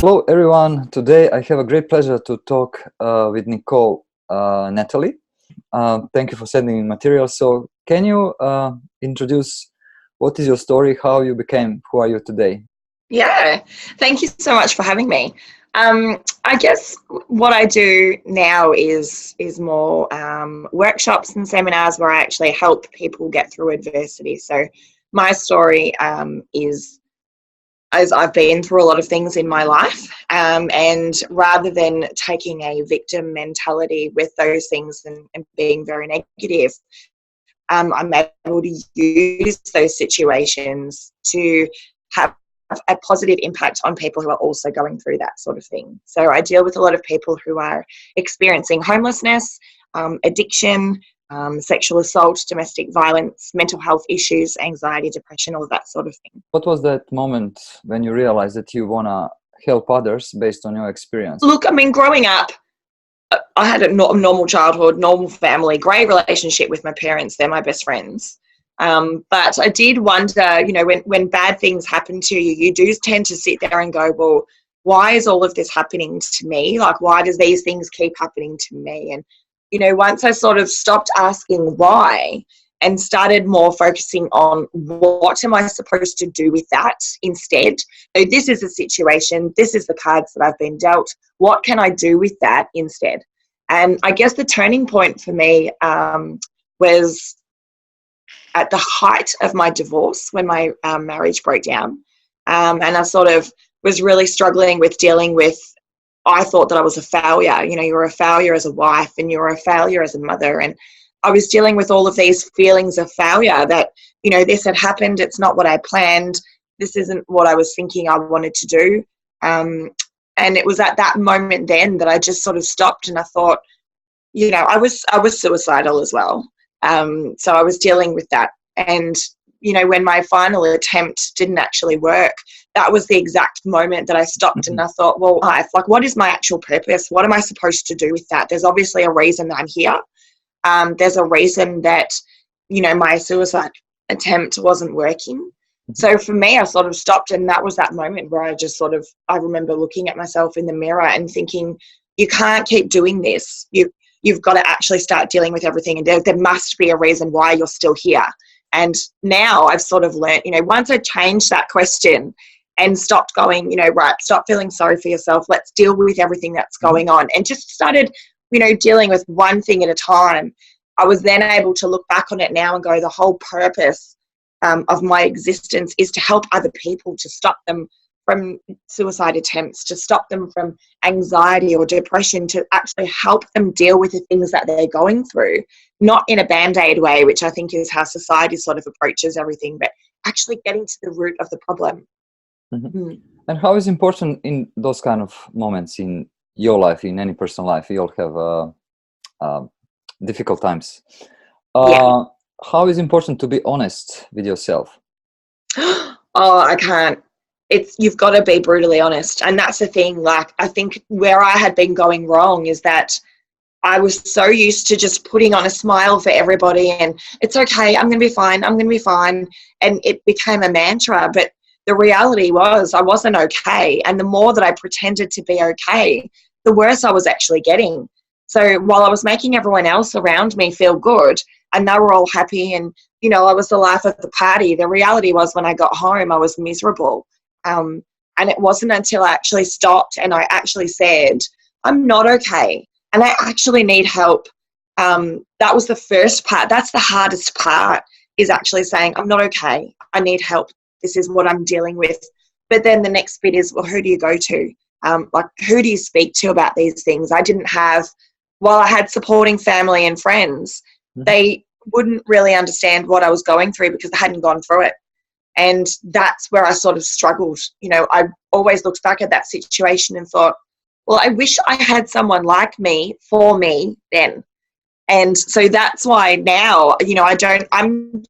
Hello everyone, today I have a great pleasure to talk with Nicole, Nathalie. Thank you for sending me material. So can you introduce what is your story, how you became, who are you today? Yeah, thank you so much for having me. I guess what I do now is more workshops and seminars where I actually help people get through adversity. So my story is as I've been through a lot of things in my life, and rather than taking a victim mentality with those things and being very negative, I'm able to use those situations to have a positive impact on people who are also going through that sort of thing. So I deal with a lot of people who are experiencing homelessness, addiction, sexual assault, domestic violence, mental health issues, anxiety, depression, all of that sort of thing. What was that moment when you realized that you want to help others based on your experience? Look, I mean, growing up, I had a normal childhood, normal family, great relationship with my parents. They're my best friends. But I did wonder, when bad things happen to you, you do tend to sit there and go, well, why is all of this happening to me? Like, why does these things keep happening to me? And, once I sort of stopped asking why and started more focusing on what am I supposed to do with that instead. So this is a situation, this is the cards that I've been dealt. What can I do with that instead? And I guess the turning point for me was at the height of my divorce when my marriage broke down. And I sort of was really struggling with dealing with, I thought that I was a failure. You're a failure as a wife and you're a failure as a mother. And I was dealing with all of these feelings of failure that, this had happened. It's not what I planned. This isn't what I was thinking I wanted to do. And it was at that moment then that I just sort of stopped and I thought, I was suicidal as well. So I was dealing with that. And, when my final attempt didn't actually work, that was the exact moment that I stopped and I thought, well, what is my actual purpose? What am I supposed to do with that? There's obviously a reason that I'm here. There's a reason that, my suicide attempt wasn't working. So for me, I sort of stopped, and that was that moment where I remember looking at myself in the mirror and thinking, you can't keep doing this. You've got to actually start dealing with everything, and there must be a reason why you're still here. And now I've sort of learned, once I changed that question and stopped going, right, stop feeling sorry for yourself, let's deal with everything that's going on, and just started, dealing with one thing at a time, I was then able to look back on it now and go, the whole purpose of my existence is to help other people, to stop them from suicide attempts, to stop them from anxiety or depression, to actually help them deal with the things that they're going through, not in a band-aid way, which I think is how society sort of approaches everything, but actually getting to the root of the problem. And how is important in those kind of moments in your life, in any personal life? We all have difficult times. How is important to be honest with yourself? I can't. You've got to be brutally honest. And that's the thing. Like, I think where I had been going wrong is that I was so used to just putting on a smile for everybody and it's okay, I'm going to be fine, I'm going to be fine. And it became a mantra. But the reality was I wasn't okay. And the more that I pretended to be okay, the worse I was actually getting. So while I was making everyone else around me feel good and they were all happy and, I was the life of the party, the reality was when I got home, I was miserable. And it wasn't until I actually stopped and I actually said, I'm not okay and I actually need help. That was the first part. That's the hardest part, is actually saying, I'm not okay. I need help. This is what I'm dealing with. But then the next bit is, well, who do you go to? Who do you speak to about these things? While I had supporting family and friends, they wouldn't really understand what I was going through because I hadn't gone through it. And that's where I sort of struggled. I always looked back at that situation and thought, well, I wish I had someone like me for me then. And so that's why now, I'm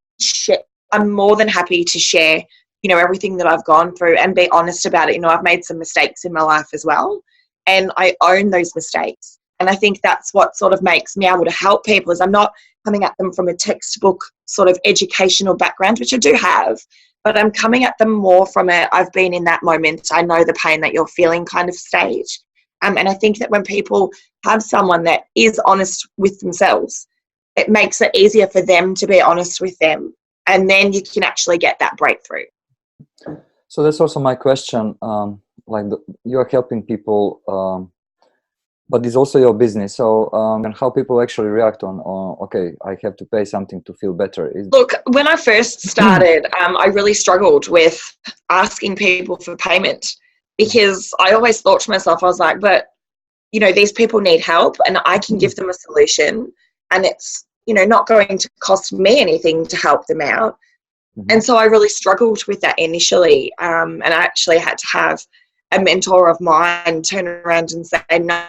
more than happy to share, everything that I've gone through and be honest about it. I've made some mistakes in my life as well, and I own those mistakes. And I think that's what sort of makes me able to help people, is I'm not coming at them from a textbook sort of educational background, which I do have, but I'm coming at them more from a, I've been in that moment, I know the pain that you're feeling kind of stage. And I think that when people have someone that is honest with themselves, it makes it easier for them to be honest with them. And then you can actually get that breakthrough. So that's also my question. You're helping people, but it's also your business. So, and how people actually react on, okay, I have to pay something to feel better. Look, when I first started, I really struggled with asking people for payment, because I always thought to myself, I was like, but, you know, these people need help and I can give them a solution, and it's, you know, not going to cost me anything to help them out. And so I really struggled with that initially. And I actually had to have a mentor of mine turn around and say, no,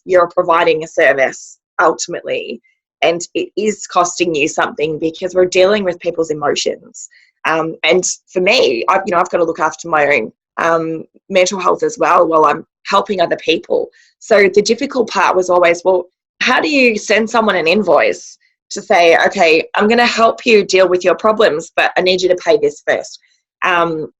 you're providing a service ultimately, and it is costing you something, because we're dealing with people's emotions. And for me, I've got to look after my own mental health as well while I'm helping other people. So the difficult part was always, well, how do you send someone an invoice to say, okay, I'm going to help you deal with your problems, but I need you to pay this first?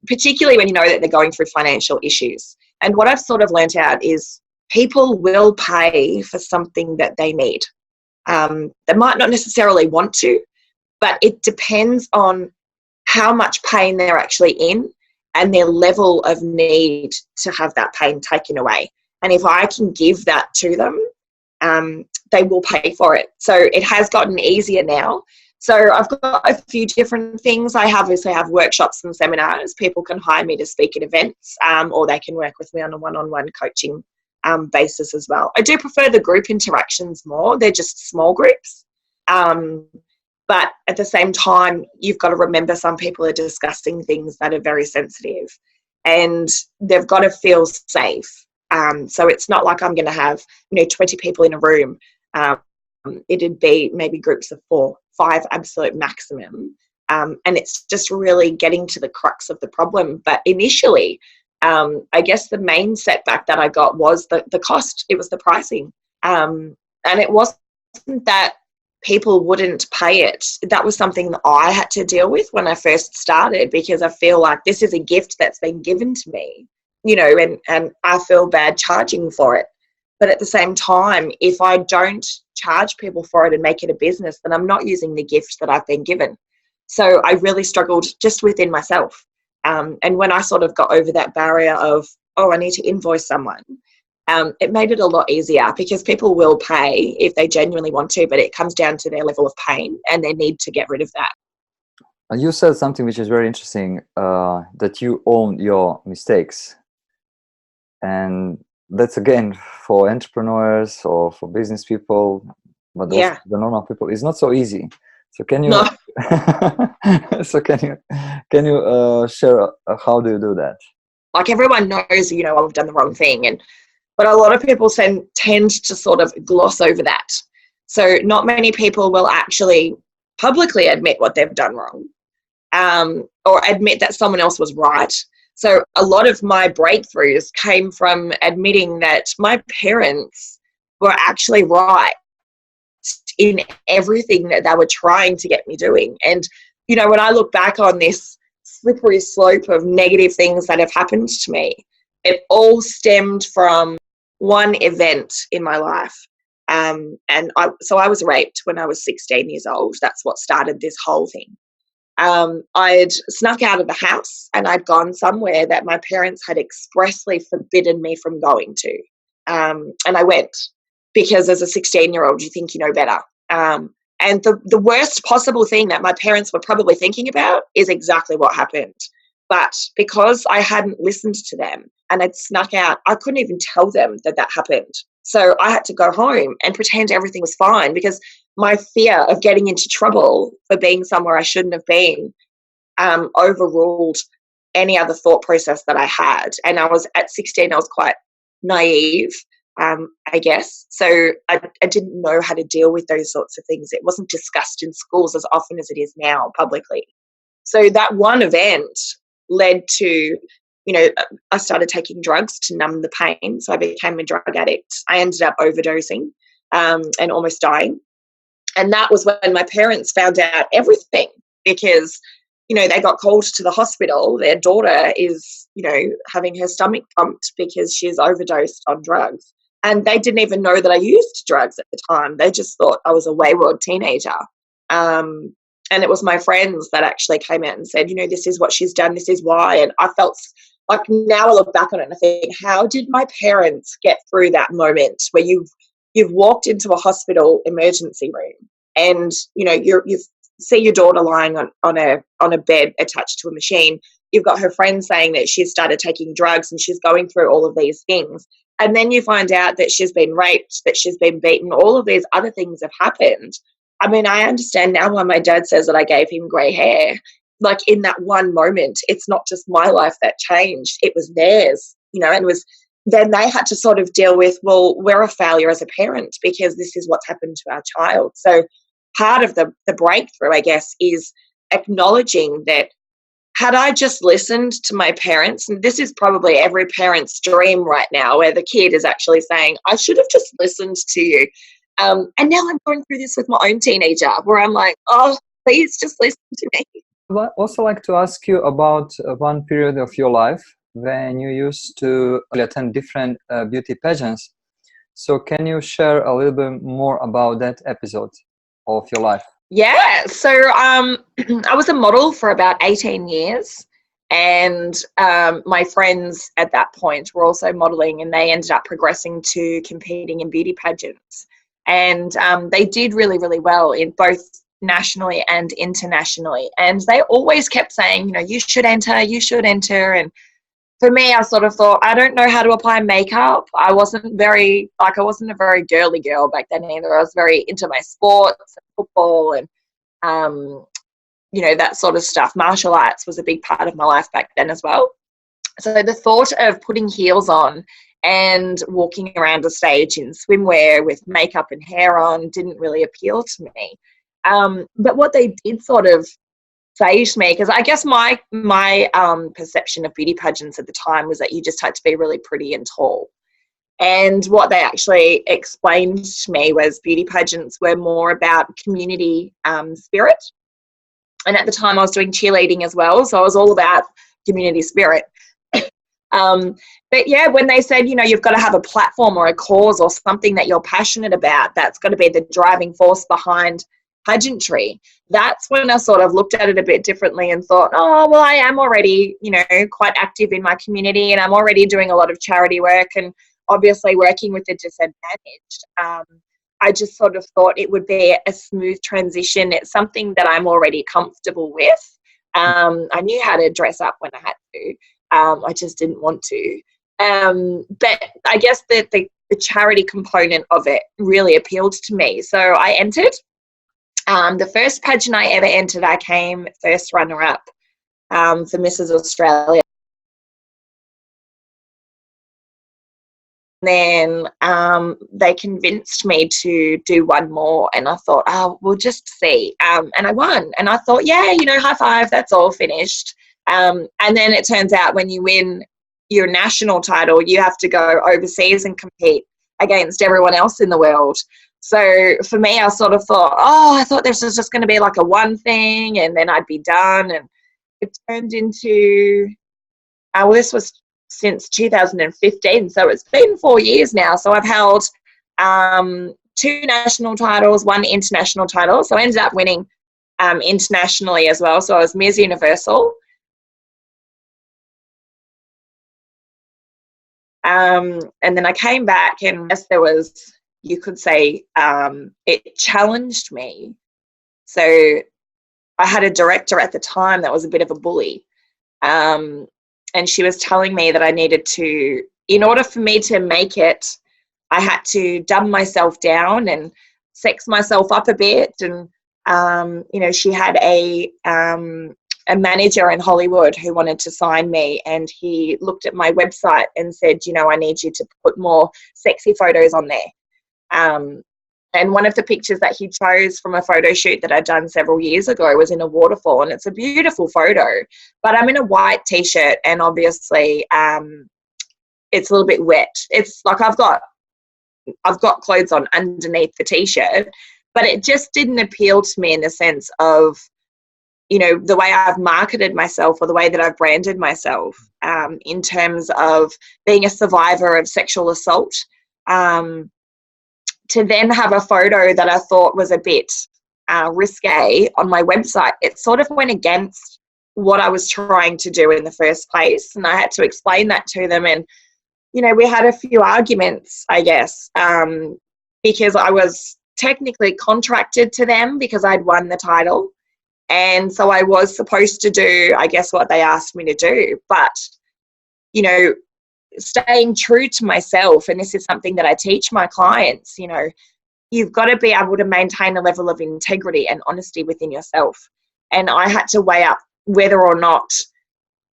Particularly when you know that they're going through financial issues. And what I've sort of learnt out is people will pay for something that they need. They might not necessarily want to, but it depends on how much pain they're actually in and their level of need to have that pain taken away. And if I can give that to them, they will pay for it. So it has gotten easier now. So I've got a few different things. I obviously have workshops and seminars. People can hire me to speak at events, or they can work with me on a one-on-one coaching basis as well. I do prefer the group interactions more. They're just small groups. But at the same time, you've got to remember some people are discussing things that are very sensitive, and they've got to feel safe. So it's not like I'm going to have, 20 people in a room. It'd be maybe groups of 4, 5 absolute maximum. And it's just really getting to the crux of the problem. But initially, I guess the main setback that I got was the cost. It was the pricing. And it wasn't that people wouldn't pay it. That was something that I had to deal with when I first started, because I feel like this is a gift that's been given to me, and I feel bad charging for it. But at the same time, if I don't charge people for it and make it a business, then I'm not using the gift that I've been given. So I really struggled just within myself. And when I sort of got over that barrier of, I need to invoice someone, it made it a lot easier, because people will pay if they genuinely want to, but it comes down to their level of pain and their need to get rid of that. You said something which is very interesting, that you own your mistakes. And that's, again, for entrepreneurs or for business people, but also the normal people, it's not so easy. So can you can you share how do you do that? Like, everyone knows, I've done the wrong thing, but a lot of people tend to sort of gloss over that. So not many people will actually publicly admit what they've done wrong, or admit that someone else was right. So a lot of my breakthroughs came from admitting that my parents were actually right in everything that they were trying to get me doing. And, when I look back on this slippery slope of negative things that have happened to me, it all stemmed from one event in my life. So I was raped when I was 16 years old. That's what started this whole thing. I'd snuck out of the house and I'd gone somewhere that my parents had expressly forbidden me from going to. And I went, because as a 16-year-old, you think you know better. And the worst possible thing that my parents were probably thinking about is exactly what happened. But because I hadn't listened to them and I'd snuck out, I couldn't even tell them that happened. So I had to go home and pretend everything was fine, because my fear of getting into trouble for being somewhere I shouldn't have been overruled any other thought process that I had. And at 16, I was quite naive, I guess. So I didn't know how to deal with those sorts of things. It wasn't discussed in schools as often as it is now publicly. So that one event led to, I started taking drugs to numb the pain. So I became a drug addict. I ended up overdosing and almost dying. And that was when my parents found out everything, because they got called to the hospital. Their daughter is, having her stomach pumped because she's overdosed on drugs. And they didn't even know that I used drugs at the time. They just thought I was a wayward teenager. And it was my friends that actually came out and said, this is what she's done, this is why. And I felt like, now I look back on it and I think, how did my parents get through that moment where you've walked into a hospital emergency room and, you see your daughter lying on a bed attached to a machine. You've got her friend saying that she's started taking drugs and she's going through all of these things. And then you find out that she's been raped, that she's been beaten, all of these other things have happened. I mean, I understand now why my dad says that I gave him grey hair. Like, in that one moment, it's not just my life that changed, it was theirs, and then they had to sort of deal with, well, we're a failure as a parent because this is what's happened to our child. So part of the breakthrough, I guess, is acknowledging that had I just listened to my parents, and this is probably every parent's dream right now, where the kid is actually saying, I should have just listened to you. And now I'm going through this with my own teenager where I'm like, oh, please just listen to me. I'd also like to ask you about one period of your life when you used to attend different beauty pageants. So can you share a little bit more about that episode of your life? Yeah, so I was a model for about 18 years, and my friends at that point were also modeling, and they ended up progressing to competing in beauty pageants. And they did really, really well in both nationally and internationally. And they always kept saying, you should enter, you should enter. And for me, I sort of thought, I don't know how to apply makeup. I wasn't a very girly girl back then either. I was very into my sports and football and, that sort of stuff. Martial arts was a big part of my life back then as well. So the thought of putting heels on and walking around a stage in swimwear with makeup and hair on didn't really appeal to me. But what they did sort of say to me, because I guess my perception of beauty pageants at the time was that you just had to be really pretty and tall. And what they actually explained to me was beauty pageants were more about community spirit. And at the time I was doing cheerleading as well, so I was all about community spirit. But yeah, when they said, you've got to have a platform or a cause or something that you're passionate about, that's got to be the driving force behind pageantry, that's when I sort of looked at it a bit differently and thought, oh, well, I am already, quite active in my community, and I'm already doing a lot of charity work and obviously working with the disadvantaged. I just sort of thought it would be a smooth transition. It's something that I'm already comfortable with. I knew how to dress up when I had to. I just didn't want to. But I guess the charity component of it really appealed to me. So I entered. The first pageant I ever entered, I came first runner-up for Mrs. Australia. Then they convinced me to do one more, and I thought, oh, we'll just see. And I won, and I thought, yeah, high five, that's all finished. And then it turns out when you win your national title, you have to go overseas and compete against everyone else in the world. So for me, I sort of thought, I thought this was just going to be like a one thing and then I'd be done. And it turned into, this was since 2015. So it's been 4 years now. So I've held 2 national titles, 1 international title. So I ended up winning internationally as well. So I was Miss Universal. And then I came back, and yes, there was, you could say, it challenged me. So I had a director at the time that was a bit of a bully. And she was telling me that I needed to, in order for me to make it, I had to dumb myself down and sex myself up a bit. And, she had a manager in Hollywood who wanted to sign me, and he looked at my website and said, I need you to put more sexy photos on there. And one of the pictures that he chose from a photo shoot that I'd done several years ago was in a waterfall, and it's a beautiful photo, but I'm in a white t-shirt, and obviously it's a little bit wet. It's like I've got clothes on underneath the t-shirt, but it just didn't appeal to me in the sense of the way I've marketed myself or the way that I've branded myself, in terms of being a survivor of sexual assault, to then have a photo that I thought was a bit risque on my website. It sort of went against what I was trying to do in the first place. And I had to explain that to them. And, we had a few arguments, I guess, because I was technically contracted to them because I'd won the title. And so I was supposed to do, I guess, what they asked me to do. But, staying true to myself, and this is something that I teach my clients, you've got to be able to maintain a level of integrity and honesty within yourself. And I had to weigh up whether or not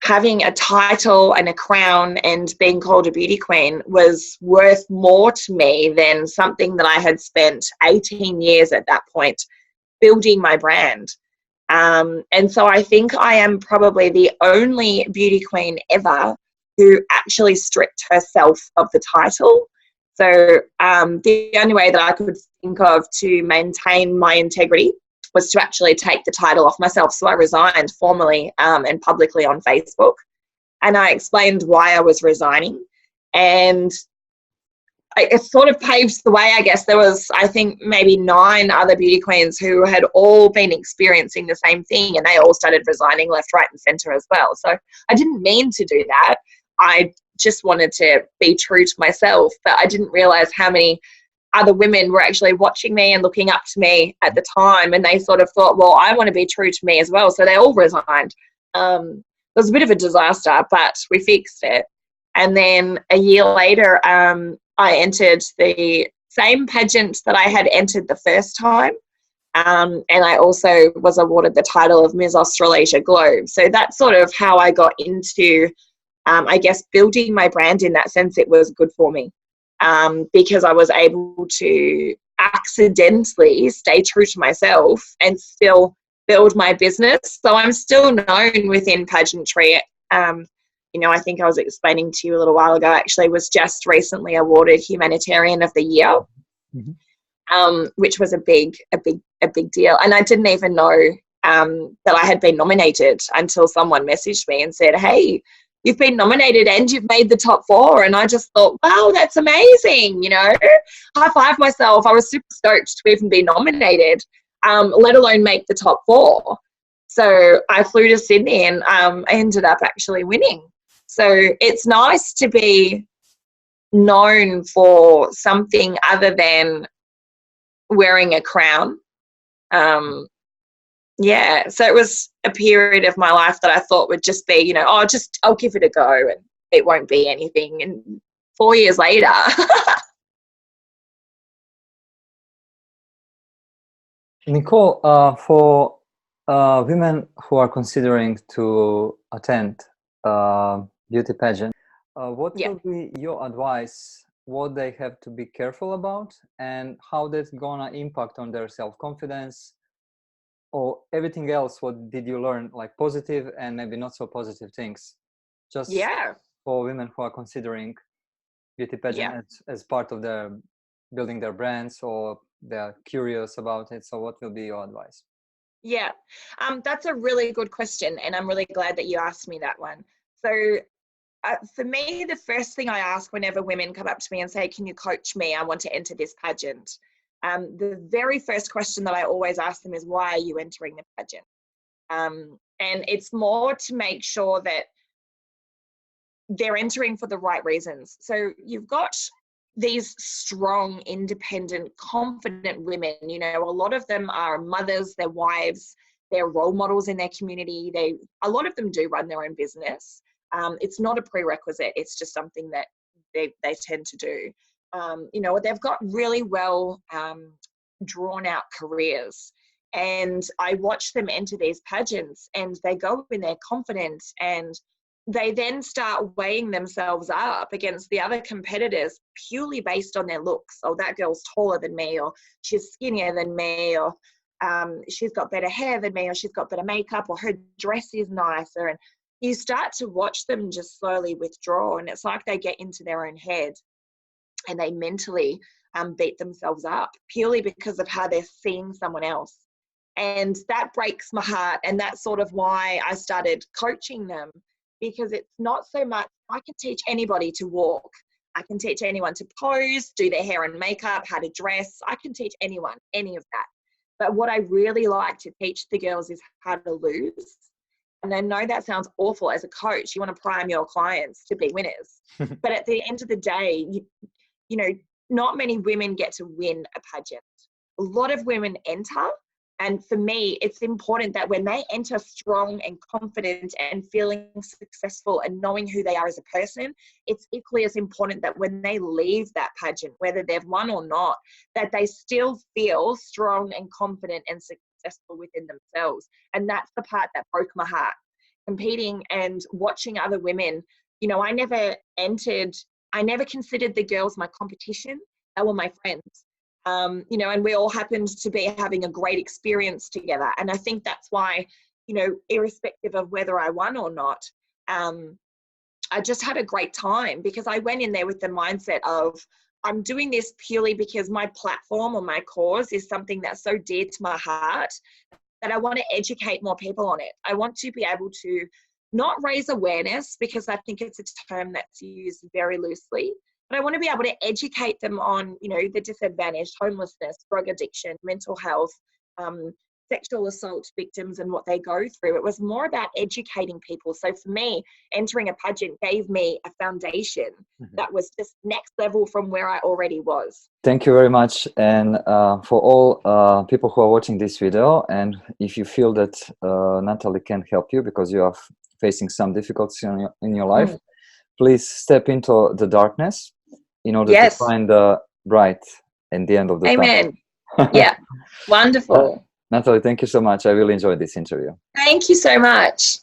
having a title and a crown and being called a beauty queen was worth more to me than something that I had spent 18 years at that point building my brand. And so I think I am probably the only beauty queen ever who actually stripped herself of the title. So the only way that I could think of to maintain my integrity was to actually take the title off myself. So I resigned formally and publicly on Facebook. And I explained why I was resigning. And it sort of paved the way, I guess. There was, I think, maybe 9 other beauty queens who had all been experiencing the same thing, and they all started resigning left, right, and centre as well. So I didn't mean to do that. I just wanted to be true to myself, but I didn't realise how many other women were actually watching me and looking up to me at the time, and they sort of thought, well, I want to be true to me as well. So they all resigned. It was a bit of a disaster, but we fixed it. And then a year later, I entered the same pageant that I had entered the first time. And I also was awarded the title of Ms. Australasia Globe. So that's sort of how I got into, I guess, building my brand. In that sense, it was good for me, because I was able to accidentally stay true to myself and still build my business. So I'm still known within pageantry. I think I was explaining to you a little while ago, actually, was just recently awarded Humanitarian of the Year, which was a big deal. And I didn't even know that I had been nominated until someone messaged me and said, hey, you've been nominated and you've made the top 4. And I just thought, wow, that's amazing. High five myself. I was super stoked to even be nominated, let alone make the top 4. So I flew to Sydney and I ended up actually winning. So it's nice to be known for something other than wearing a crown. So it was a period of my life that I thought would just be, I'll give it a go and it won't be anything. And 4 years later. Nicole, for women who are considering to attend beauty pageant, what will be your advice? What they have to be careful about, and how that's gonna impact on their self-confidence, or everything else? What did you learn, like positive and maybe not so positive things, just for women who are considering beauty pageant as part of their building their brands, or they're curious about it? So what will be your advice? Yeah, that's a really good question, and I'm really glad that you asked me that one. So for me, the first thing I ask whenever women come up to me and say, can you coach me? I want to enter this pageant. The very first question that I always ask them is, why are you entering the pageant? And it's more to make sure that they're entering for the right reasons. So you've got these strong, independent, confident women. A lot of them are mothers, they're wives, they're role models in their community. A lot of them do run their own business. It's not a prerequisite. It's just something that they tend to do. They've got really well drawn out careers. And I watch them enter these pageants and they go in there confident, and they then start weighing themselves up against the other competitors purely based on their looks. Oh, that girl's taller than me, or she's skinnier than me, or she's got better hair than me, or she's got better makeup, or her dress is nicer. And you start to watch them just slowly withdraw, and it's like they get into their own head and they mentally beat themselves up purely because of how they're seeing someone else. And that breaks my heart. And that's sort of why I started coaching them, because it's not so much, I can teach anybody to walk. I can teach anyone to pose, do their hair and makeup, how to dress. I can teach anyone, any of that. But what I really like to teach the girls is how to lose. And I know that sounds awful as a coach. You want to prime your clients to be winners. But at the end of the day, you know, not many women get to win a pageant. A lot of women enter. And for me, it's important that when they enter strong and confident and feeling successful and knowing who they are as a person, it's equally as important that when they leave that pageant, whether they've won or not, that they still feel strong and confident and successful within themselves. And that's the part that broke my heart. Competing and watching other women, you know, I never considered the girls my competition. They were my friends. You know, and we all happened to be having a great experience together. And I think that's why, you know, irrespective of whether I won or not, I just had a great time, because I went in there with the mindset of, I'm doing this purely because my platform or my cause is something that's so dear to my heart that I want to educate more people on it. I want to be able to not raise awareness, because I think it's a term that's used very loosely, but I want to be able to educate them on, you know, the disadvantaged, homelessness, drug addiction, mental health, sexual assault victims and what they go through. It was more about educating people. So for me, entering a pageant gave me a foundation that was just next level from where I already was. Thank you very much. And for all people who are watching this video, and if you feel that Nathalie can help you because you are facing some difficulties in your life, please step into the darkness in order to find the bright in the end of the tunnel. Yeah, wonderful. Nathalie, thank you so much. I really enjoyed this interview. Thank you so much.